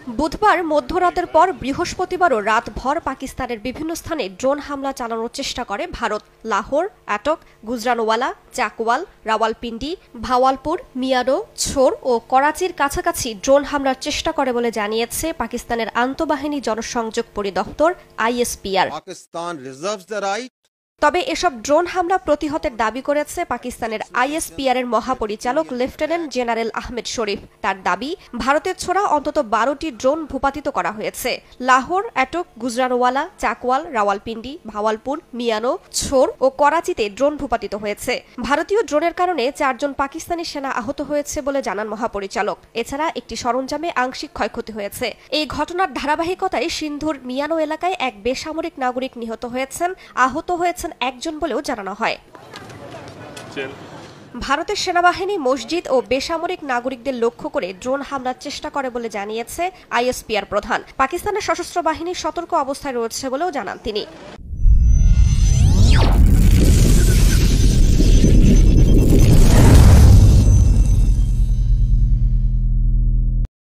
বুধবার মধ্যরাতের পর বৃহস্পতিবারও রাতভর পাকিস্তানের বিভিন্ন স্থানে ড্রোন হামলা চালানোর চেষ্টা করে ভারত। লাহোর, অ্যাটক, গুজরানওয়ালা, চাকওয়াল, রাওয়ালপিন্ডি, ভাওয়ালপুর, মিয়ারো, ছোর ও করাচির কাছাকাছি ড্রোন হামলার চেষ্টা করে বলে জানিয়েছে পাকিস্তানের আন্তঃবাহিনী জনসংযোগ পরিদপ্তর ISPR। তবে এসব ড্রোন হামলা প্রতিহতের দাবি করেছে পাকিস্তানের ISPR এর মহাপরিচালক লেফটেন্যান্ট জেনারেল আহমেদ শরীফ। তার দাবি, ভারতের ছোড়া অন্তত 12টি ড্রোন ভূপাতিত করা হয়েছে। লাহোর, অ্যাটক, গুজরানওয়ালা, চাকওয়াল, রাওয়ালপিন্ডি, ভাওয়ালপুর, মিয়ানো, ছোর ও করাচিতে ড্রোন ভূপাতিত হয়েছে। ভারতীয় ড্রোনের কারণে 4 জন পাকিস্তানি সেনা আহত হয়েছে বলে জানান মহাপরিচালক। এছাড়া একটি সরঞ্জামে আংশিক ক্ষয়ক্ষতি হয়েছে। এই ঘটনার ধারাবাহিকতায় সিন্ধুর মিয়ানো এলাকায় এক বেসামরিক নাগরিক নিহত হয়েছেন, আহত হয়েছেন একজন বলেও জানানো হয়। ভারতের সেনাবাহিনী মসজিদ ও বেসামরিক নাগরিকদের লক্ষ্য করে ড্রোন হামলার চেষ্টা করে বলে জানিয়েছে ISPR প্রধান। পাকিস্তানের সশস্ত্র বাহিনী সতর্ক অবস্থায় রয়েছে বলেও জানান তিনি।